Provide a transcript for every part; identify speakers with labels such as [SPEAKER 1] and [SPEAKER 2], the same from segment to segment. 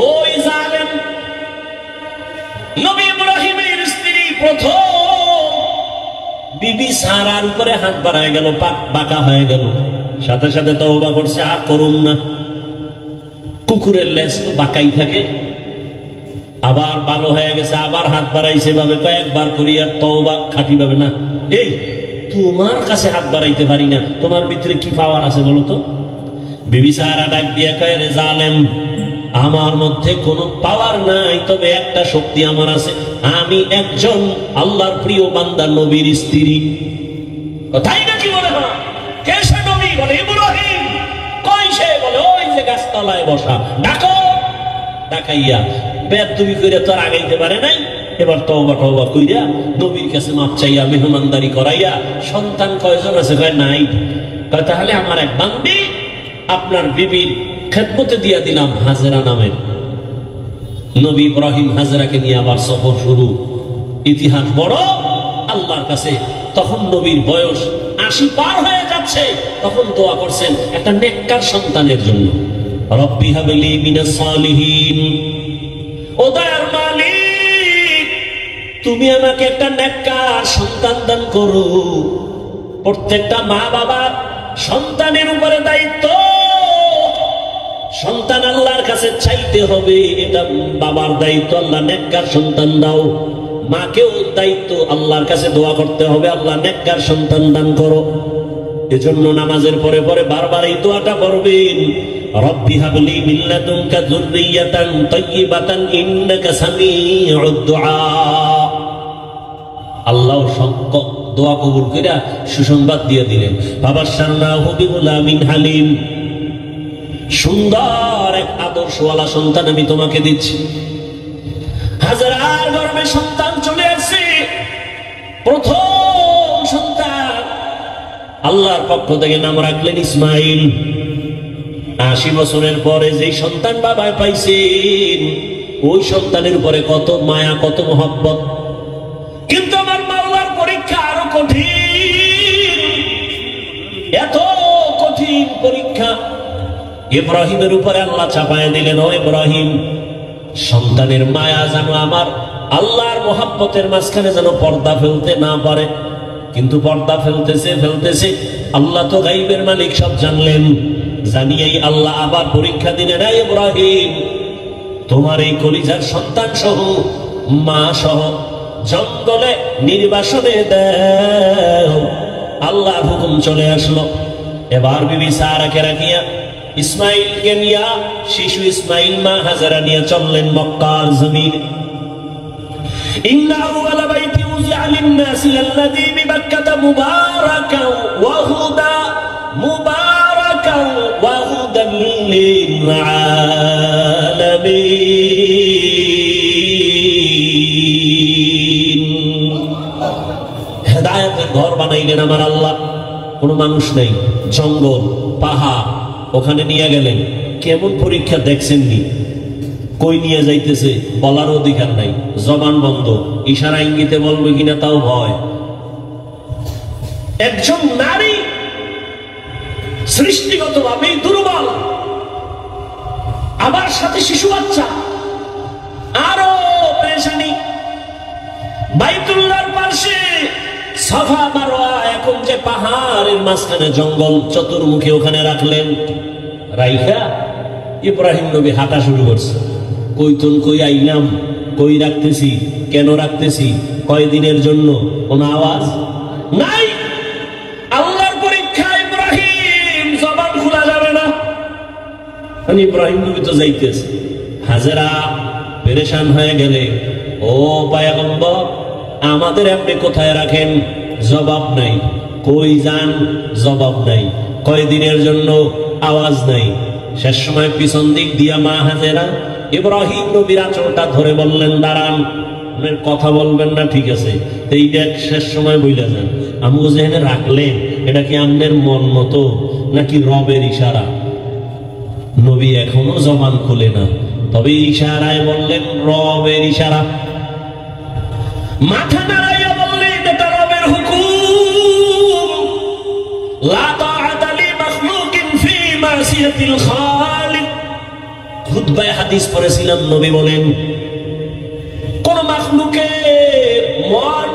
[SPEAKER 1] ওই জালেম নবী ইব্রাহিমের স্ত্রী প্রথম বিবি সারার উপরে হাত বাড়ায় গেল, বাঁকা হয়ে গেল, সাথে সাথে তওবা করছে, আর করুন না। কুকুরের লেজ তো বাঁকাই থাকে, আবার ভালো হয়ে গেছে, আবার হাত বাড়াইছে ভাবে কয়েকবার করিয়া তওবা খাঁটি ভাবে না। এই তোমার কাছে হাত বাড়াইতে পারি না, তোমার ভিতরে কি পাওয়ার আছে বলো তো? বিবি সারা ডাক দিয়া কয়, রে জালেম, আমার মধ্যে কোনো পাওয়ার নাই, তবে একটা শক্তি আমার আছে, আমি একজন আল্লাহর প্রিয় বান্দা নবীর স্ত্রী। তাই নাকি? বলে না। কে সে নবী? বলে ইব্রাহিম। কই সে? বলে ওই যে গাছতলায় বসা। ডাকো। ডাকাইয়া বেয়াদবি কইরা তো আর আগাইতে পারে নাই, এবার তওবা তওবা কইরা নবীর কাছে মাপ চাইয়া মেহমানদারি করাইয়া, সন্তান কয়জন আছে? কয় নাই। কয় তাহলে আমার এক বান্দি আপনার বিবির খেদমতে দিয়া দিলাম, হাজেরা নামের। নবী ইব্রাহিম হাজেরাকে নিয়ে আবার সফর শুরু। ইতিহাস বড় আল্লাহর কাছে। তখন নবীর বয়স ৮০ পার হয়ে যাচ্ছে, তখন দোয়া করছেন একটা নেককার সন্তানের জন্য। রব্বি হাবলি মিনাস সালিহিন, ও দয়ার মালিক তুমি আমাকে একটা নেককার সন্তান দান করো। প্রত্যেকটা মা বাবার সন্তানের উপরে দায়িত্ব, সন্তান আল্লাহর কাছে চাইতে হবে, এটা বাবার দায়িত্ব, আল্লাহ নেককার সন্তান দাও। মাকেও দায়িত্ব, আল্লাহর কাছে দোয়া করতে হবে, আল্লাহ নেককার সন্তান দান করো। এজন্য নামাজের পরে পরে বারবার এই দোয়াটা পড়বেন, রব্বি হাবলি মিন লাদুনকা যুররিয়াতান তাইয়্যিবাতান ইন্নাকা সামিউদ দুআ। আল্লাহ দোয়া কবুল কইরা সুসংবাদ দিয়ে দিলেন, ফাবাশশারনাহু বিগুলামিন হালিম, সুন্দর এক আদর্শওয়ালা সন্তান আমি তোমাকে দিচ্ছি। হাজেরার গর্ভে সন্তান চলে আসছে, প্রথম সন্তান। আল্লাহর পক্ষ থেকে নাম রাখলেন ইসমাইল। ৮০ বছরের পরে যেই সন্তান বাবায় পাইছেন, ওই সন্তানের উপরে কত মায়া, কত মহব্বত। কিন্তু আমার মাওলার পরীক্ষা আরো কঠিন, এত কঠিন পরীক্ষা ইব্রাহিমের উপরে আল্লাহ চাপায় দিলেন। ও ইব্রাহিম, সন্তানের মায়া যেন আমার আল্লাহর মহব্বতের মাঝখানে যেন পর্দা ফেলতে না পারে। কিন্তু পর্দা ফেলতেছে। আল্লাহ তো গাইবের মালিক, সব জানলেন। জানিয়েই আল্লাহ আবার পরীক্ষা দিলেন, হে ইব্রাহিম, তোমার এই কলিজার সন্তান সহ মা সহ জঙ্গলে নির্বাসনে দাও। আল্লাহর হুকুম চলে আসলো। এবার বিবি সারাকে রাখিয়া ইসমাইলকে নিয়া, শিশু ইসমাইল মা হাজেরা নিয়ে চললেন মক্কার জমিনে। ইন্না আউয়ালা বাইতি উযিআ লিন-নাসি আল্লাযী বিবাক্কাতা মুবারাকান ওয়া হুদা, মুবারাকান ওয়া হুদান লিল-আলামিন। হেদায়েতের ঘর বানাইলেন আমার আল্লাহ। কোনো মানুষ নেই, জঙ্গল, পাহাড়, ওখানে নিয়ে গেলেন। কেমন পরীক্ষা দেখছেননি? কই নিয়ে যাইতেছে বলার অধিকার নাই, জবান বন্ধ, ইশারা ইঙ্গিতে বলবে কিনা তাও ভয়। একজন নারী সৃষ্টিগতভাবেই দুর্বল, আবার সাথে শিশু বাচ্চা, আরো পেরেশানি। বাইতুল্লাহর পাশে সাফা মারওয়া, এখন যে পাহাড়ের মাঝখানে জঙ্গল, চতুর্মুখী ওখানে রাখলেন। রাইখা ইব্রাহিম নবী হাঁটা শুরু করছে। কইতন কই আইলাম, কই রাখতেছি, কেন রাখতেছি, কয়দিনের জন্য, কোন আওয়াজ নাই। আল্লাহর পরীক্ষা ইব্রাহিম, জবান খোলা যাবে না। ইব্রাহিম নবী তো যাইতেছে। হাজেরা পেরেশান হয়ে গেলে, ও পয়গম্বর, আমাদের আপনি কোথায় রাখেন? জবাব নাই। কই যান? জবাব নাই। কয়দিনের জন্য? আওয়াজ নাই। শেষ সময় পিছন দিক দিয়া মা হাজেরা ইব্রাহিম নবীর আঁচলটা ধরে বললেন, দাঁড়ান, কথা বলবেন না, ঠিক আছে, এইটা শেষ সময় বইলা যান। আমি যেখানে রাখলেন, এটা কি আমাদের মন মতো নাকি রবের ইশারা? নবী এখনো জবান খুলে না, তবে ইশারায় বললেন রবের ইশারা। মাথা নাড়াইয়া বললেন, এটা রবের হুকুম। লা তাআতা লি মাখলুকিন ফি মাসিয়াতিল খালিক। খুতবায় হাদিস পড়েছিলাম, নবী বলেন কোন মাখলুকের মন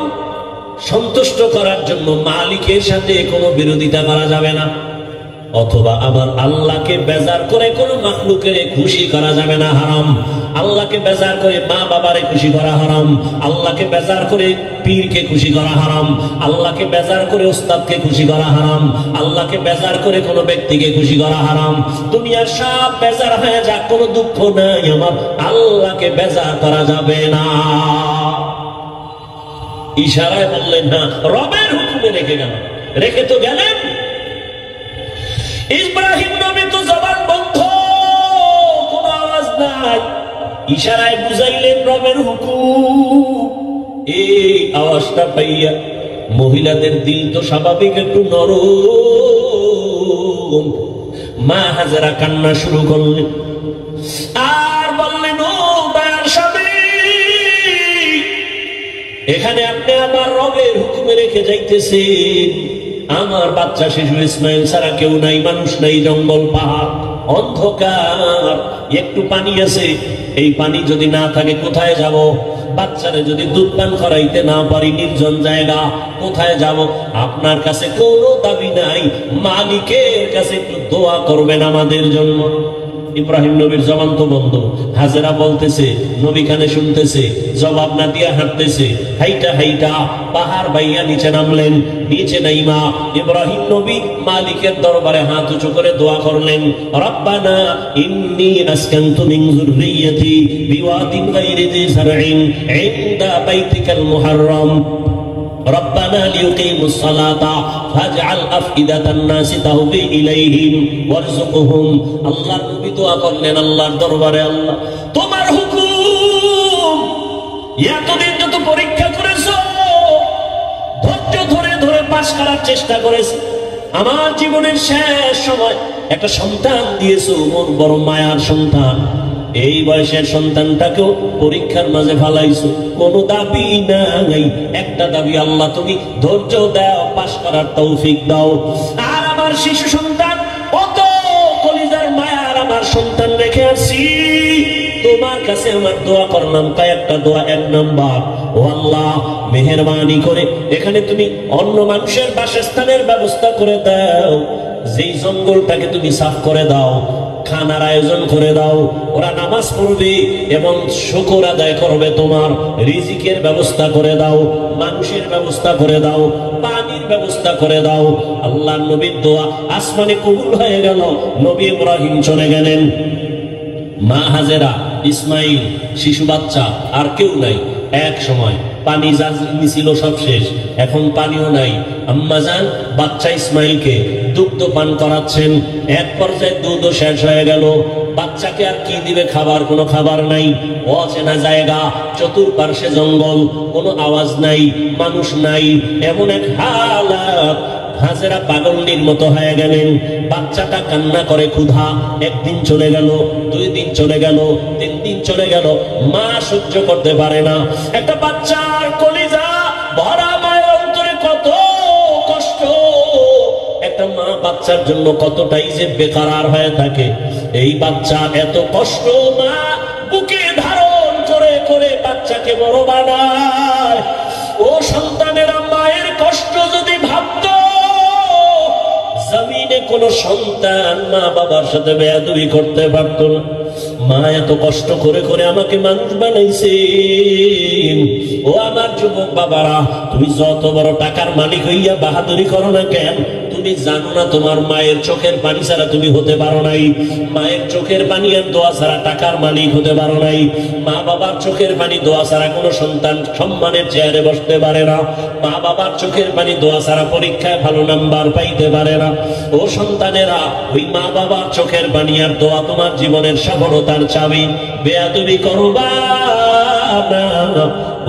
[SPEAKER 1] সন্তুষ্ট করার জন্য মালিকের সাথে কোনো বিরোধিতা করা যাবে না, অথবা আমার আল্লাহকে বেজার করে কোনো মাখলুকের খুশি করা যাবে না, হারাম। আল্লাহকে বেজার করে মা বাবারে খুশি করা হারাম, আল্লাহকে বেজার করে পীরকে খুশি করা হারাম, আল্লাহকে বেজার করে ওস্তাদকে খুশি করা হারাম, আল্লাহকে বেজার করে কোনো ব্যক্তিকে খুশি করা হারাম। দুনিয়ার সব বেজার হয়ে যাক, কোনো দুঃখ নাই, আমার আল্লাহকে বেজার করা যাবে না। ইশারায় বললেন না, রবের হুকুমে রেখে গেল, রেখে তো গেলেন। ইব্রাহিম নবী তো জবান বন্ধ, কোনো আওয়াজ নাই, ইশারায় বুঝাইলেন রবের হুকুম। এই আওয়াজটা পাইয়া মহিলাদের দিল তো স্বাভাবিক একটু নরম, মা হাজেরা কান্না শুরু করলেন আর বললেন, ও দয়ার স্বামী, এখানে আপনি আমার রবের হুকুমে রেখে যাইতেছেন, আমার বাচ্চা শিশু ইসমাইল ছাড়া কেউ নাই, মানুষ নাই, জঙ্গল পাহাড় অন্ধকার, একটু পানি আছে, এই পানি যদি না থাকে কোথায় যাব? বাচ্চারে যদি দুধ পান করাইতে না পারি, নির্জন জায়গা, কোথায় যাব? আপনার কাছে কোনো দাবি নাই, মালিকের কাছে একটু দোয়া করবেন আমাদের জন্য। ইব্রাহিম নবীর জবান তো বন্ধ, হাজেরা বলতেছে, নবী কানে শুনতেছে, জবাব না দিয়া হাঁটতেছে, হাইটা হাইটা পাহাড় বাইয়া নিচে নামলেন। নিচে নাইমা ইব্রাহিম নবী মালিকের দরবারে হাত উঁচু করে দোয়া করলেন, রব্বানা ইন্নী আসকানতু মিন যুররিয়্যাতি বিওয়াদিন গায়রি যি যারইন ইনদা বাইতিকাল মুহাররম ربنا ليقيموا الصلاة فاجعل أفئدة الناس تهوي إليهم وارزقهم। আল্লাহর নবী দোয়া করলেন আল্লাহর দরবারে, আল্লাহ তোমার হুকুম, এতদিন যত পরীক্ষা করেছো, ধৈর্য ধরে ধরে পাশ করার চেষ্টা করেছি, আমার জীবনের শেষ সময় একটা সন্তান দিয়েছো, মোর বড় মায়ার সন্তান, এই বয়সের সন্তানটাকেও পরীক্ষার মাঝে ফালাইছো, কোনো দাবি নাই, একটা দাবি, আল্লাহ তুমি ধৈর্য দাও, পাশ করার তৌফিক দাও। আর আমার শিশু সন্তান, কত কলিজার মায়ার আমার সন্তান রেখে আসি, তোমার কাছে আমার দোয়া করলাম, কয়েকটা দোয়া। এক নাম্বার, ও আল্লাহ মেহেরবানি করে এখানে তুমি অন্য মানুষের বাসস্থানের ব্যবস্থা করে দাও, যেই জঙ্গলটাকে তুমি সাফ করে দাও, খানার আয়োজন করে দাও, ওরা নামাজ পড়বে এবং শুকর আদায় করবে, তোমার রিজিকের ব্যবস্থা করে দাও, মানুষের ব্যবস্থা করে দাও, পানির ব্যবস্থা করে দাও। আল্লাহর নবীর দোয়া আসমানে কবুল হয়ে গেল। নবী ইব্রাহিম চলে গেলেন, মা হাজেরা, ইসমাইল, শিশু বাচ্চা, আর কেউ নাই। এক সময় পানি যা ছিল সব শেষ, এখন পানিও নাই। আম্মাজান বাচ্চা ইসমাইলকে দুগ্ধ পান করাচ্ছেন, এক পর্যায়ে দুধও শেষ হয়ে গেল, বাচ্চাকে আর কি দিবে? খাবার, কোনো খাবার নাই, অচেনা জায়গা, চতুর্পার্শ্বে জঙ্গল, কোনো আওয়াজ নাই, মানুষ নাই, এমন এক হালাত। হাজেরা পাগলনির মতো হয়ে গেলেন, বাচ্চাটা কান্না করে ক্ষুধা। একদিন চলে গেল, 2 দিন চলে গেল, 3 দিন চলে গেল, মা সহ্য করতে পারে না। একটা বাচ্চার কলিজা ভরা মায়ের অন্তরে কত কষ্ট, একটা মা বাচ্চার জন্য কতটাই যে বেকার হয়ে থাকে। এই বাচ্চা এত কষ্ট, মা বুকে ধারণ করে করে বাচ্চাকে বড় বানায়। ও সন্তানেরা, মায়ের কষ্ট যদি ভাবতো, জমিনে কোন সন্তান মা বাবার সাথে বেয়াদবি করতে পারত না। মা এত কষ্ট করে করে আমাকে মানুষ বানাইছেন। ও আমার যুবক বাবারা, তুমি যত বড় টাকার মালিক হইয়া বাহাদুরি করো না কেন, তুমি জানো না তোমার মায়ের চোখের পানি ছাড়া তুমি হতে পারো নাই। মায়ের চোখের পানি আর দোয়া ছাড়া টাকার মালিক হতে পারো নাই। মা বাবার চোখের পানি দোয়া ছাড়া কোনো সন্তান সম্মানের চেয়ারে বসতে পারে না। মা বাবার চোখের পানি দোয়া ছাড়া পরীক্ষায় ভালো নাম্বার পাইতে পারে না। ও সন্তানেরা, ওই মা বাবার চোখের পানি আর দোয়া তোমার জীবনের সফলতার চাবি। বেয়াদবি করবা না,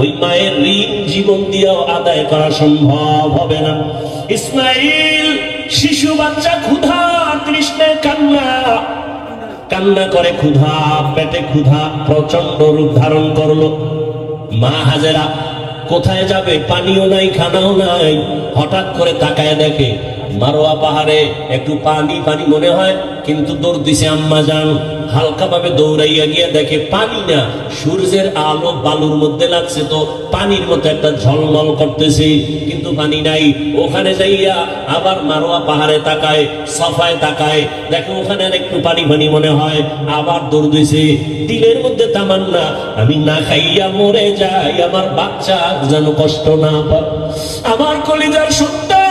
[SPEAKER 1] ওই মায়ের ঋণ জীবন দিয়েও আদায় করা সম্ভব হবে না। ইসমাইল শিশু বাচ্চা ক্ষুধা তৃষ্ণায় কান্না করে, ক্ষুধা পেটে ক্ষুধা প্রচন্ড রূপ ধারণ করলো। মা হাজেরা কোথায় যাবে? পানিও নাই, খানাও নাই। হঠাৎ করে তাকায় দেখে মারোয়া পাহাড়ে একটু পানি পানি মনে হয়, কিন্তু দৌড় দিছে আম্মা জান। হালকা ভাবে দৌড়াইয়া গিয়ে দেখে পানি না, সূর্যের আলো বালুর মধ্যে লাগছে, তো পানির মতো একটা ঝলমল করতেছে, কিন্তু পানি নাই। ওখানে যাইয়া আবার মারোয়া পাহাড়ে তাকায়, সফায় তাকায়, দেখে ওখানে আর একটু পানি পানি মনে হয়, আবার দৌড় দিছে। দিলের মধ্যে তামান্না, আমি না খাইয়া মরে যাই, আমার বাচ্চা যেন কষ্ট না পায়। আমার কলিজার সন্তান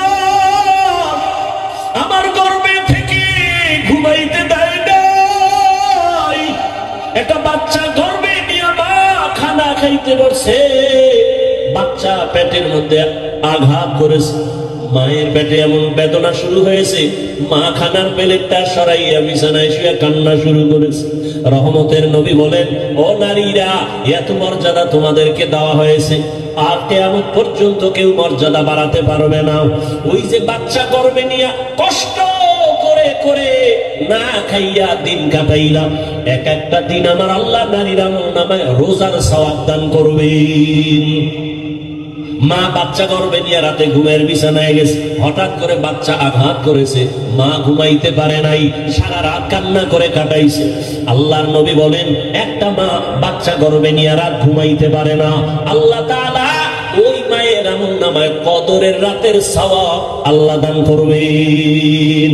[SPEAKER 1] আমার গর্ভে থেকে ঘুমাইতে দেয় নাই। একটা বাচ্চা গর্ভে নিয়ে মা খানা খাইতে বসে, বাচ্চা পেটের মধ্যে আঘাত করেছে, মায়ের পেটে এমন বেদনা শুরু হয়েছে, মা খানার প্লেটটা সরাইয়া বিছানায় শুয়ে কান্না শুরু করেছে। রহমতের নবী বলেন, ও নারীরা, এত মর্যাদা তোমাদেরকে দেওয়া হয়েছে, আর কিয়ামত পর্যন্ত কেউ মর্যাদা বাড়াতে পারবে না। ওই যে বাচ্চা গর্ভে নিয়ে কষ্ট করে করে না খাইয়া দিন কাটাইলাম, এক একটা দিন আমার আল্লাহ নারীর আমলনামায় রোজার সওয়াব দান করবেন। মা বাচ্চা গর্ভে নিয়ে রাতে ঘুমের বিছানায় গেছে, হঠাৎ করে বাচ্চা আঘাত করেছে, মা ঘুমাইতে পারে নাই, সারা রাত কান্না করে কাটাইছে। আল্লাহর নবী বলেন, একটা মা বাচ্চা গর্ভে নিয়ে রাত ঘুমাইতে পারে না, আল্লাহ তাআলা ওই মায়ের আমলনামায় কদরের রাতের সওয়াব আল্লাহ দান করবেন।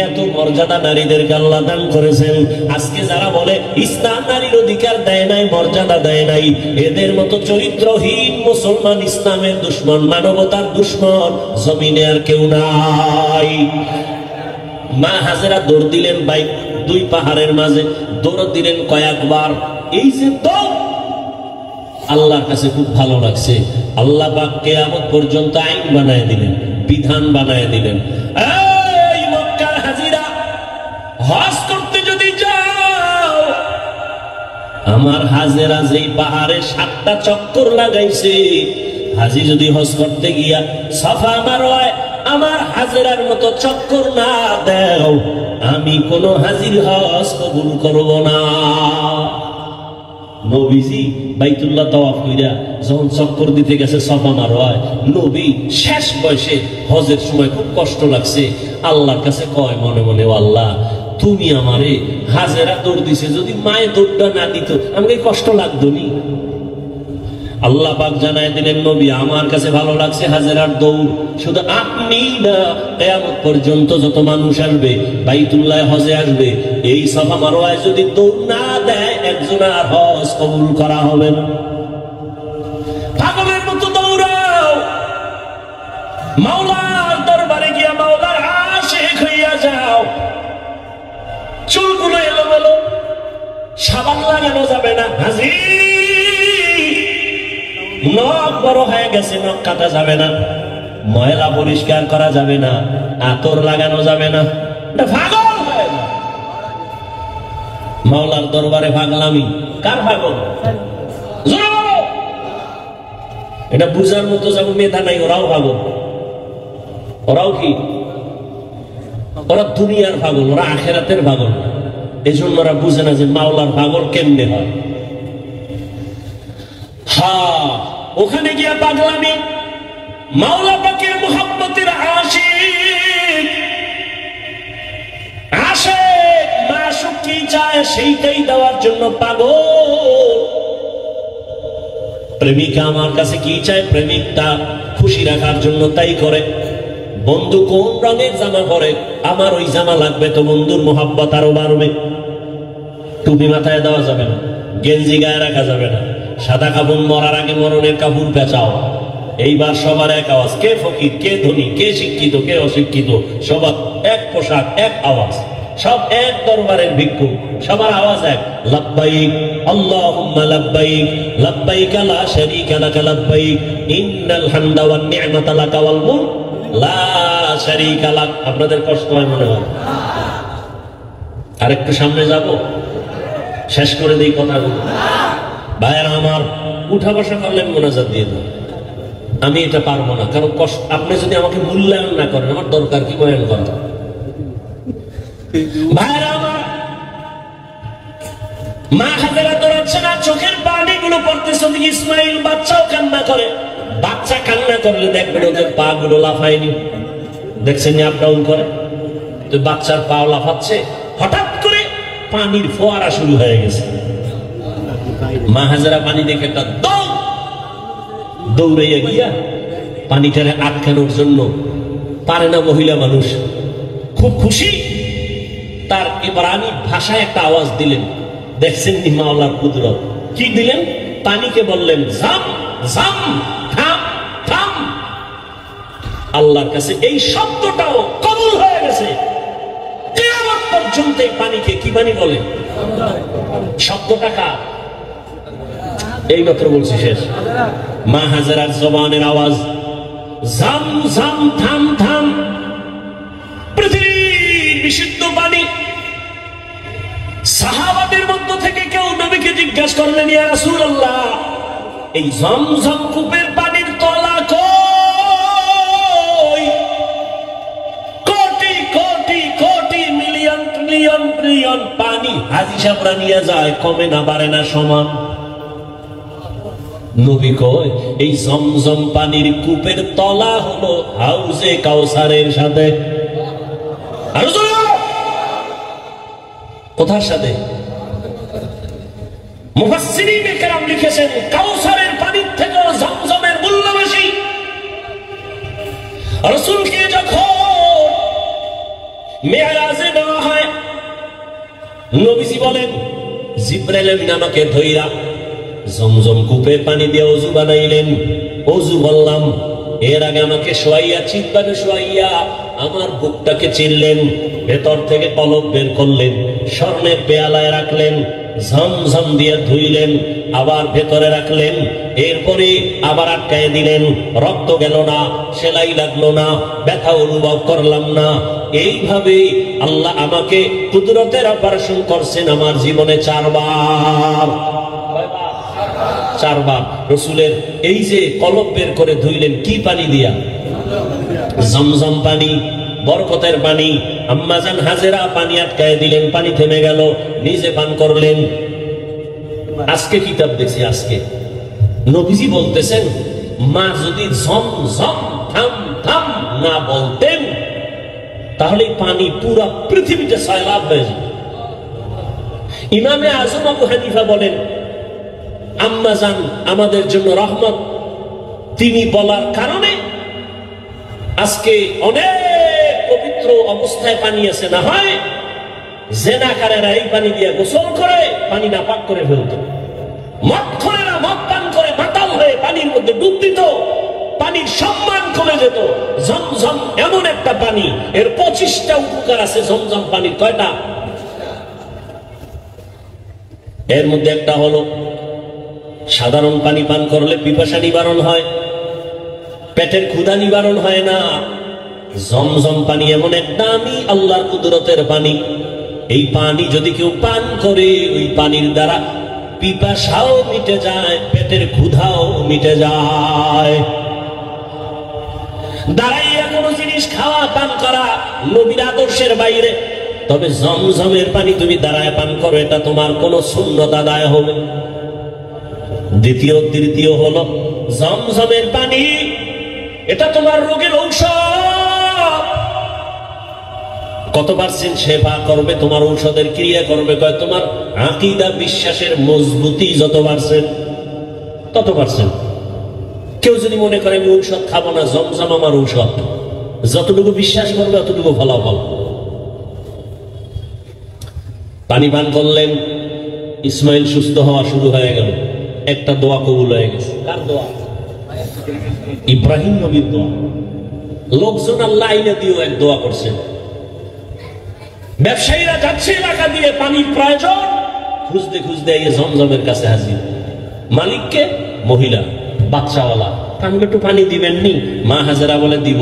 [SPEAKER 1] এত মর্যাদা নারীদেরকে আল্লাহ দান করেছেন। আজকে যারা বলে ইসলাম নারীর অধিকার দেয় নাই, মর্যাদা দেয় নাই, এদের মতো চরিত্রহীন মুসলমান, ইসলামের দুশ্মন, মানবতার দুশ্মন জমিনে আর কেউ নাই। মা হাজেরা দৌড় দিলেন দুই পাহাড়ের মাঝে, দৌড় দিলেন কয়েকবার। এই যে দৌড় আল্লাহর কাছে খুব ভালো লাগছে। আল্লাহ পাক কিয়ামত পর্যন্ত আইন বানায় দিলেন, বিধান বানায় দিলেন। এই মক্কার হাজিরা, হজ করতে যদি যাও, আমার হাজেরা যেই পাহাড়ে 7টা চক্কর লাগাইছে, হাজি যদি হজ করতে গিয়া সাফা মারওয়ায় আমার হাজেরার মতো চক্কর না দাও, আমি কোন হাজির হজ কবুল করব না। নবীজি বাইতুল্লাহ তাওয়াফ কইরা যখন চক্কর দিতে গেছে সাফা মারওয়ায়, নবী শেষ বয়সে হজের সময় খুব কষ্ট লাগছে, আল্লাহর কাছে কয় মনে মনে, ও আল্লাহ, তুমি আমারে, হাজেরা দৌড় দিছে, যদি মায়ে দৌড়টা না দিত আমাকে কষ্ট লাগতো নি। আল্লাহ পাক জানায় দিলেন, নবী, আমার কাছে ভালো লাগছে হাজেরার দৌড়, শুধু আপনি না, কিয়ামত পর্যন্ত যত মানুষ আসবে বাইতুল্লাহ হজে আসবে, এই সাফা মারওয়ায় যদি দৌড় না দেয়, একজন আর হজ কবুল করা হবে না। পাগলের মতো দৌড়াও, মাওলার দরবারে গিয়া মাওলার আশিক হইয়া যাও। চুলগুলো এলোমেলো, সাবান লাগানো যাবে না, হাজি নখ বড় হয়ে গেছে, নখ কাটা যাবে না, ময়লা পরিষ্কার করা যাবে না, আতর লাগানো যাবে না, পাগল হয়ে না। মাওলার দরবারে পাগলামি, কার পাগল? এটা বুঝার মতো যাবো মেধা নাই, ওরাও পাগল। ওরাও কি? ওরা দুনিয়ার পাগল, ওরা আখেরাতের পাগল। এই জন্য ওরা বুঝে না যে মাওলার পাগল কেমনে হয়। হ্যাঁ, ওখানে গিয়া পাগলামি, মাওলা পাকের মুহাব্বতের আশিক, আশিক মাশুক কি চায় সেইটাই দেওয়ার জন্য পাগল। প্রেমিকা আমার কাছে কি চায়, প্রেমিকটা খুশি রাখার জন্য তাই করে। বন্ধু কোন রঙের জামা পরে, আমার ওই জামা লাগবে, তো বন্ধুর মোহাব্বত আরো বাড়বে। টুপি মাথায় দেওয়া যাবে না, গেঞ্জি গায়ে রাখা যাবে না, সাদা কাপড় মরার আগে মরণের কাপড় পেঁচাও। এইবার সবার এক আওয়াজ, কে ফকির, কে ধনী, কে শিক্ষিত, কে অশিক্ষিত, সবার এক পোশাক, এক আওয়াজ, সব এক দরবারের ভিক্ষু, সবার আওয়াজ এক, লাব্বাইক আল্লাহুম্মা লাব্বাইক, লাব্বাইক লা শারীকা লাক লাব্বাইক, ইন্নাল হামদা ওয়ান নি'মাতা লাকা ওয়াল মুলক লা শারীকা লাক। আপনাদের কষ্ট হয় মনে হয়? আরেকটু সামনে যাব, শেষ করে দেই কথাগুলো। ভাইয়েরা আমার, উঠা বসা করলেন মোনাজাত দিয়ে দেন। আমি এটা পারবো না, কারণ কষ্ট, আপনি যদি আমাকে মূল্যায়ন না করেন, আমার দরকার কি বয়ান করা? ভাইয়েরা আমার, মা হাজেরা দৌড়াচ্ছে না, চোখের পানি গুলো পড়তেছে, ইসমাইল বাচ্চাও কান্না করে। বাচ্চা কান্না করলে দেখবেন ওদের পা গুলো লাফায়নি। দেখছেন আপ ডাউন করে, তো বাচ্চার পা লাফাচ্ছে, হঠাৎ করে পানির ফোয়ারা শুরু হয়ে গেছে। মা হাজেরা পানি দেখে একটা দৌড়াইয়া গিয়া পানিটারে আটকানোর জন্য, পারে না মহিলা মানুষ, খুব খুশি, তার ইব্রানি ভাষায় একটা আওয়াজ দিলেন। দেখছেন নি মাওলার কুদরত, কি দিলেন? পানিকে বললেন জাম জাম, থাম থাম। আল্লাহর কাছে এই শব্দটাও কবুল হয়ে গেছে। কিয়ামত পর্যন্ত এই পানিকে কি পানি বলে? শব্দটা কার? এই মাত্র বলছি শেষ। মা হাজেরার জবানের আওয়াজ জাম জাম, থাম থাম। পৃথিবীর বিশুদ্ধ পানি। সাহাবাদের মধ্য থেকে কেউ নবীকে জিজ্ঞাসা করলেন, ইয়া রাসূলুল্লাহ, এই জমজম কূপের পানির তলা কই? Crore crore crore million trillion trillion পানি হাজী সাহেবরা নিয়ে যায়, কমে না বাড়ে না, সমান। নবী কয় এই জমজম পানির কূপের তলা হলো হাউজে কাউসারের সাথে। আর কোথার সাথে? মুফাসসিরিনে কেরাম লিখেছেন কাউসারের পানির থেকে জমজমের মূল্য বেশি। রাসূলকে যখন মেরাজে নেওয়া হয়, নবীজি বলেন জিবরাইল আমিন আমাকে ধইরা জমজম কূপের পানি দিয়ে ওযু বানাইলেন। ওযু বললাম, এর আগে আমাকে শোয়াইয়া, চিৎকারে শোয়াইয়া আমার বুকটাকে চিরলেন, ভেতর থেকে কলব বের করলেন, স্বর্ণের পেয়ালায় রাখলেন, ঝমঝম দিয়ে ধুইলেন, আবার ভেতরে রাখলেন, এরপরে আবার আটকায় দিলেন। রক্ত গেল না, সেলাই লাগলো না, ব্যথা অনুভব করলাম না। এইভাবে আল্লাহ আমাকে কুদরতের অপারেশন করছেন আমার জীবনে 4 বার। 4 বার রসুলের এই যে কলব বের করে ধুইলেন, কি পানি দিয়া? জমজম পানি, বরকতের পানি। আম্মাজান হাজেরা পানি আটকায় দিলেন, পানি থেমে গেল, নিজে পান করলেন। আজকে কিতাব দেখছি, আজকে নবীজি বলতেছেন, মা যদি জমজম থাম থাম না বলতেন, তাহলে পানি পুরা পৃথিবীতে সয়লাব হয়ে যেত। ইমামে আজম আবু হানিফা বলেন, আম্মাজান আমাদের জন্য রহমত, তিনি বলার কারণে আজকে অনেক পবিত্র অবস্থায় পানি আছে। না হয় জেনাকারেরা এই পানি দিয়ে গোসল করে পানি নাপাক করে ফেলত, মদখোরেরা মদ পান করে মাতাল হয়ে পানির মধ্যে ডুব দিত, পানির সম্মান কমে যেত। জমজম এমন একটা পানি, এর 25টা উপকার আছে জমজম পানির। কয়টা? এর মধ্যে একটা হলো, সাধারণ পানি পান করলে পিপাসা নিবারণ হয়, পেটের ক্ষুধা নিবারণ হয় না। জমজম পানি এমন এক দামি আল্লাহর কুদরতের পানি, এই পানি যদি কেউ পান করে, ওই পানির দ্বারা পিপাসাও মিটে যায়, পেটের ক্ষুধাও মিটে যায়। দাঁড়াইয়া কোনো জিনিস খাওয়া পান করা নবীর আদর্শের বাইরে। তবে জমজমের পানি তুমি দাঁড়ায় পান করো, এটা তোমার কোনো সুন্নত আদায় হবে। দ্বিতীয় হলো জমজমের পানি, এটা তোমার রোগের ঔষধ। কত পার্সেন্ট সেবা করবে, তোমার ঔষধের ক্রিয়া করবে? কয় তোমার আকীদা, বিশ্বাসের মজবুতি যত পার্সেন্ট তত পার্সেন্ট। কেউ যদি মনে করে আমি ঔষধ খাবো না, জমজম আমার ঔষধ, যতটুকু বিশ্বাস করবে অতটুকু ফলাফল। পানি পান করলেন, ইসমাইল সুস্থ হওয়া শুরু হয়ে গেল, একটা দোয়া কবুল হয়ে গেছে। কার দোয়া? ইব্রাহিম নবীর দোয়া। লোকজন আল্লাহ আইনে দিয়েও এক দোয়া করছেন। ব্যবসায়ীরা যাচ্ছে এলাকা দিয়ে, পানির প্রয়োজন, খুঁজতে খুঁজতে এই জমজমের কাছে হাজির। মালিককে? মহিলা, বাচ্চাওয়ালা। আমাকে একটু পানি দিবেননি? মা হাজেরা বলে দিব,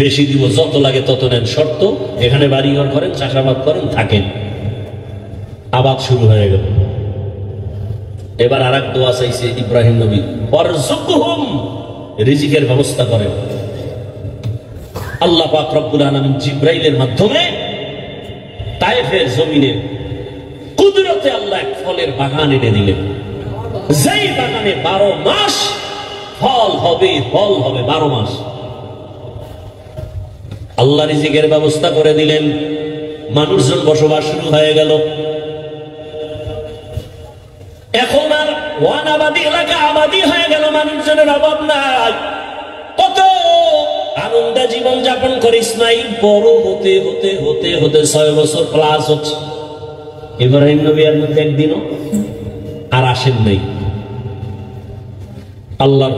[SPEAKER 1] বেশি দিব, যত লাগে তত নেন, শর্ত এখানে বাড়িঘর করেন, চাষাবাদ করেন, থাকেন। আবাদ শুরু হয়ে গেল। এবার আর এক দোয়া চাইছে ইব্রাহিম নবী, ওয়ারযুকহুম, রিজিকের ব্যবস্থা করেন। আল্লাহ পাক রব্বুল আলামিন জিবরাইলের মাধ্যমে তায়েফের জমিনে কুদরতে আল্লাহ এক ফলের বাগান এনে দিলেন। যেই বাগানে 12 মাস ফল হবে, ফল হবে 12 মাস। আল্লাহ রিজিকের ব্যবস্থা করে দিলেন, মানুষজন বসবাস শুরু হয়ে গেল। এখন আর ওয়ানাবাদী এলাকা আবাদি হয়ে গেল, মানুষজনের অভাব নাই। কত আনন্দে জীবন যাপন করে ইসমাইল বড় হতে হতে হতে হতে 6 বছর প্লাস হচ্ছে। ইব্রাহিম নবী এর মধ্যে একদিনও আর আসেন নাই আল্লাহর